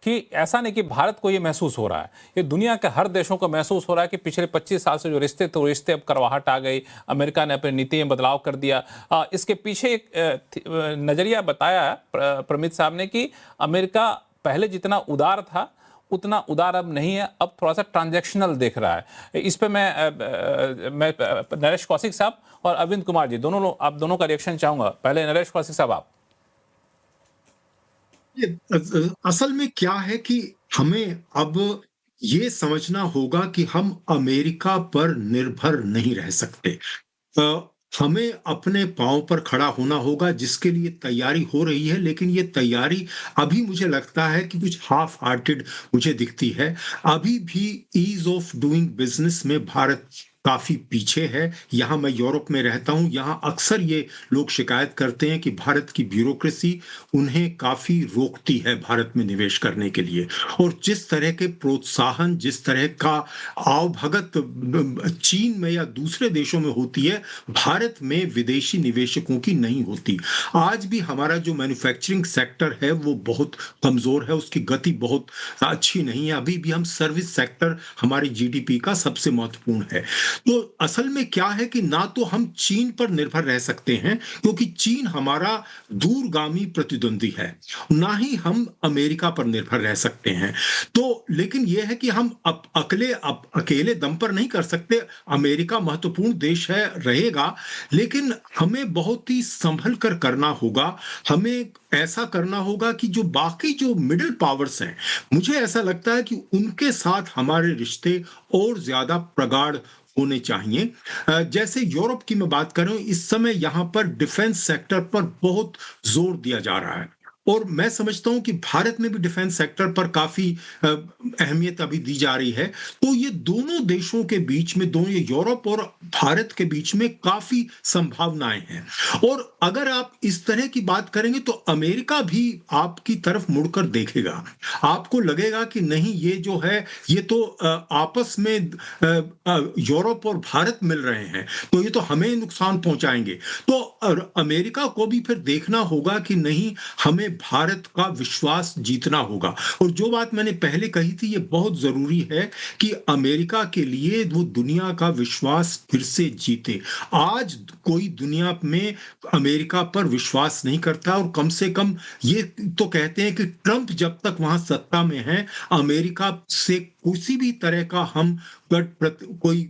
कि ऐसा नहीं कि भारत को ये महसूस हो रहा है, ये दुनिया के हर देशों को महसूस हो रहा है कि पिछले 25 साल से जो रिश्ते थे, वो रिश्ते अब करवाहट आ गई। अमेरिका ने अपनी नीति में बदलाव कर दिया। इसके पीछे एक नजरिया बताया प्रमित साहब ने कि अमेरिका पहले जितना उदार था उतना उदार अब नहीं है, अब थोड़ा सा ट्रांजैक्शनल देख रहा है। इस पे मैं नरेश कौशिक साहब और अरविंद कुमार जी दोनों आप दोनों का रिएक्शन चाहूंगा। पहले नरेश कौशिक साहब आप। असल में क्या है कि हमें अब ये समझना होगा कि हम अमेरिका पर निर्भर नहीं रह सकते। हमें अपने पांव पर खड़ा होना होगा, जिसके लिए तैयारी हो रही है, लेकिन ये तैयारी अभी मुझे लगता है कि कुछ हाफ हार्टेड मुझे दिखती है। अभी भी ईज ऑफ डूइंग बिजनेस में भारत काफी पीछे है। यहाँ मैं यूरोप में रहता हूँ, यहाँ अक्सर ये लोग शिकायत करते हैं कि भारत की ब्यूरोक्रेसी उन्हें काफी रोकती है भारत में निवेश करने के लिए। और जिस तरह के प्रोत्साहन, जिस तरह का आवभगत चीन में या दूसरे देशों में होती है, भारत में विदेशी निवेशकों की नहीं होती। आज भी हमारा जो मैन्युफैक्चरिंग सेक्टर है वो बहुत कमजोर है, उसकी गति बहुत अच्छी नहीं है। अभी भी हम सर्विस सेक्टर हमारी जीडीपी का सबसे महत्वपूर्ण है। तो असल में क्या है कि ना तो हम चीन पर निर्भर रह सकते हैं, क्योंकि चीन हमारा दूरगामी प्रतिद्वंदी है, ना ही हम अमेरिका पर निर्भर रह सकते हैं। तो लेकिन यह है कि हम अकेले दम पर नहीं कर सकते। अमेरिका महत्वपूर्ण देश है, रहेगा, लेकिन हमें बहुत ही संभल कर करना होगा। हमें ऐसा करना होगा कि जो बाकी जो मिडिल पावर्स हैं, मुझे ऐसा लगता है कि उनके साथ हमारे रिश्ते और ज्यादा प्रगाढ़ होने चाहिए। जैसे यूरोप की मैं बात करूं, इस समय यहां पर डिफेंस सेक्टर पर बहुत जोर दिया जा रहा है, और मैं समझता हूं कि भारत में भी डिफेंस सेक्टर पर काफी अहमियत अभी दी जा रही है। तो ये दोनों देशों के बीच में, दोनों यूरोप और भारत के बीच में काफी संभावनाएं हैं। और अगर आप इस तरह की बात करेंगे तो अमेरिका भी आपकी तरफ मुड़कर देखेगा। आपको लगेगा कि नहीं, ये जो है ये तो आपस में यूरोप और भारत मिल रहे हैं, तो ये तो हमें नुकसान पहुंचाएंगे। तो अमेरिका को भी फिर देखना होगा कि नहीं, हमें भारत का विश्वास जीतना होगा। और जो बात मैंने पहले कही थी, ये बहुत जरूरी है कि अमेरिका के लिए वो दुनिया का विश्वास फिर से जीते। आज कोई दुनिया में अमेरिका पर विश्वास नहीं करता, और कम से कम ये तो कहते हैं कि ट्रंप जब तक वहां सत्ता में है, अमेरिका से किसी भी तरह का हम कोई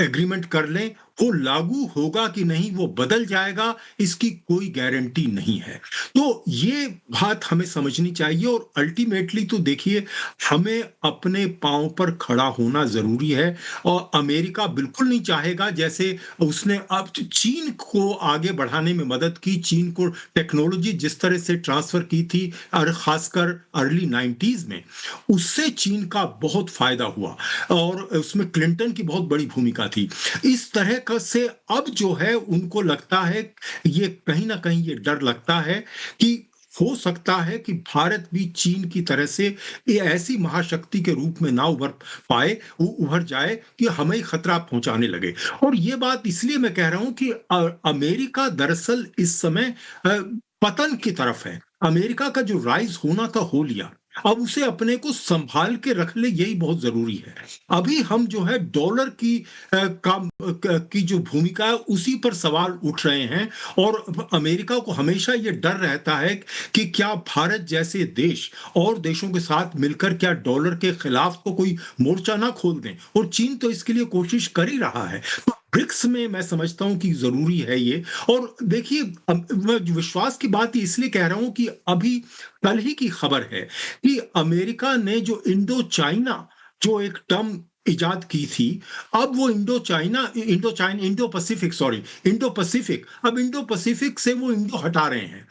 एग्रीमेंट कर लें, वो लागू होगा कि नहीं, वो बदल जाएगा, इसकी कोई गारंटी नहीं है। तो ये बात हमें समझनी चाहिए। और अल्टीमेटली तो देखिए, हमें अपने पांव पर खड़ा होना जरूरी है। और अमेरिका बिल्कुल नहीं चाहेगा, जैसे उसने अब चीन को आगे बढ़ाने में मदद की, चीन को टेक्नोलॉजी जिस तरह से ट्रांसफर की थी, और खासकर अर्ली 90s में, उससे चीन का बहुत फायदा हुआ, और उसमें क्लिंटन की बहुत बड़ी भूमिका थी। इस तरह का से अब जो है उनको लगता है, ये कहीं ना कहीं ये डर लगता है कि हो सकता है कि भारत भी चीन की तरह से ये ऐसी महाशक्ति के रूप में ना उभर पाए, वो उभर जाए कि हमें खतरा पहुंचाने लगे। और ये बात इसलिए मैं कह रहा हूं कि अमेरिका दरअसल इस समय पतन की तरफ है। अमेरिका का जो राइज होना था हो लिया, अब उसे अपने को संभाल के रख ले, यही बहुत जरूरी है। अभी हम जो है डॉलर की की जो भूमिका है उसी पर सवाल उठ रहे हैं। और अमेरिका को हमेशा ये डर रहता है कि क्या भारत जैसे देश और देशों के साथ मिलकर क्या डॉलर के खिलाफ तो कोई मोर्चा ना खोल दें, और चीन तो इसके लिए कोशिश कर ही रहा है। तो ब्रिक्स में मैं समझता हूं कि जरूरी है ये। और देखिए, मैं विश्वास की बात इसलिए कह रहा हूं कि अभी कल ही की खबर है कि अमेरिका ने जो इंडो चाइना जो एक टर्म इजाद की थी, अब वो Indo Pacific, sorry, Indo Pacific, अब इंडो पैसिफिक से वो इंडो हटा रहे हैं।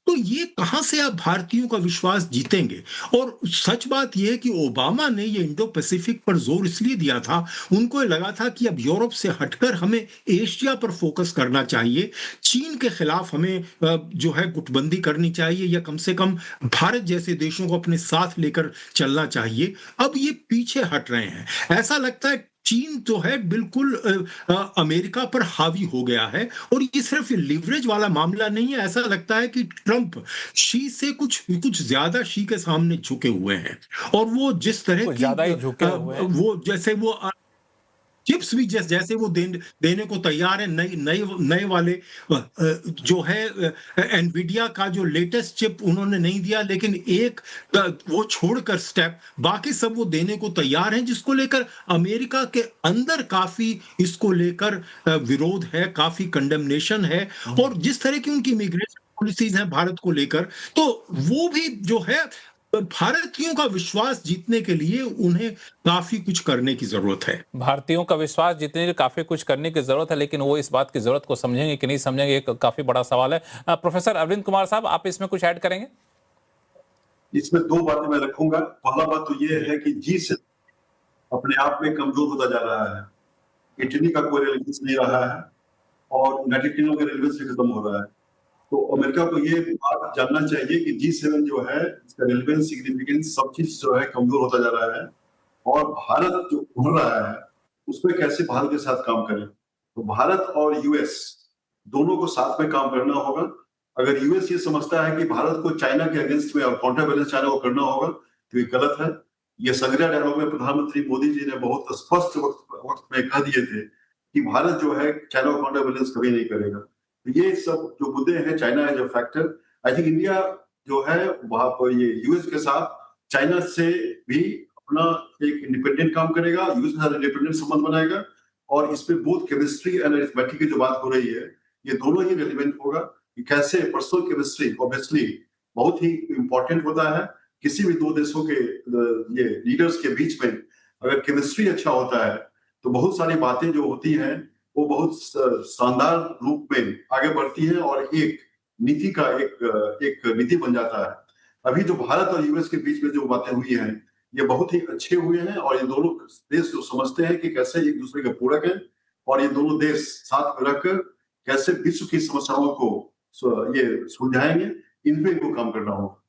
तो ये कहां से आप भारतीयों का विश्वास जीतेंगे? और सच बात यह है कि ओबामा ने ये इंडो पैसिफिक पर जोर इसलिए दिया था, उनको लगा था कि अब यूरोप से हटकर हमें एशिया पर फोकस करना चाहिए, चीन के खिलाफ हमें जो है गुटबंदी करनी चाहिए, या कम से कम भारत जैसे देशों को अपने साथ लेकर चलना चाहिए। अब ये पीछे हट रहे हैं। ऐसा लगता है चीन जो है बिल्कुल अमेरिका पर हावी हो गया है और ये सिर्फ लिवरेज वाला मामला नहीं है। ऐसा लगता है कि ट्रंप शी से कुछ कुछ ज्यादा शी के सामने झुके हुए हैं और वो जिस तरह कुछ की ज्यादा ही झुके हुए हैं। वो जैसे वो चिप्स भी जैसे वो देने को तैयार है नए नए नए वाले जो है एनवीडिया का जो लेटेस्ट चिप उन्होंने नहीं दिया, लेकिन एक वो छोड़कर स्टेप बाकी सब वो देने को तैयार हैं, जिसको लेकर अमेरिका के अंदर काफी इसको लेकर विरोध है, काफी कंडेमनेशन है। और जिस तरह की उनकी इमिग्रेशन पॉलिसीज हैं भारत को लेकर, तो वो भी जो है भारतीयों का विश्वास जीतने के लिए उन्हें काफी कुछ करने की जरूरत है। भारतीयों का विश्वास जीतने के लिए काफी कुछ करने की जरूरत है, लेकिन वो इस बात की जरूरत को समझेंगे कि नहीं समझेंगे, एक काफी बड़ा सवाल है। प्रोफेसर अरविंद कुमार साहब, आप इसमें कुछ ऐड करेंगे? इसमें दो बातें मैं रखूंगा। पहला बात तो ये है कि जी अपने आप में कमजोर होता जा रहा है। इटली का कोई रेलिवेंस नहीं रहा है और यूनाइटेड किंगडम का रेलिवेंस भी खत्म हो रहा है। तो अमेरिका को ये बात जानना चाहिए कि G7 जो है, इसका रेलिवेंस, सिग्निफिकेंस, सब चीज जो है कमजोर होता जा रहा है और भारत जो उभर रहा है उसमें कैसे भारत के साथ काम करें। तो भारत और यूएस दोनों को साथ में काम करना होगा। अगर यूएस ये समझता है कि भारत को चाइना के अगेंस्ट में और काउंटर बैलेंस चाइना को करना होगा तो ये गलत है। ये संग्रह डायलॉग में प्रधानमंत्री मोदी जी ने बहुत स्पष्ट वक्त में कह दिए थे कि भारत जो है चाइना को काउंटर बैलेंस कभी नहीं करेगा। तो ये सब जो मुद्दे हैं, China as a factor, I think India जो है वहां पर ये यूएस के साथ चाइना से भी अपना एक इंडिपेंडेंट काम करेगा, यूएस के साथ इंडिपेंडेंट संबंध बनाएगा और इसमें बोथ केमिस्ट्री एंड अरिथमेटिक की जो बात हो रही है ये दोनों ही रेलिवेंट होगा कि कैसे पर्सनल केमिस्ट्री ऑब्वियसली बहुत ही इंपॉर्टेंट होता है। किसी भी दो देशों के ये लीडर्स के बीच में अगर केमिस्ट्री अच्छा होता है तो बहुत सारी बातें जो होती हैं वो बहुत शानदार रूप में आगे बढ़ती है और एक नीति का एक नीति बन जाता है। अभी जो भारत और यूएस के बीच में जो बातें हुई हैं ये बहुत ही अच्छे हुए हैं और ये दोनों देश जो समझते हैं कि कैसे एक दूसरे के पूरक हैं और ये दोनों देश साथ में रखकर कैसे विश्व की समस्याओं को ये सुलझाएंगे, इन पे इनको काम करना होगा।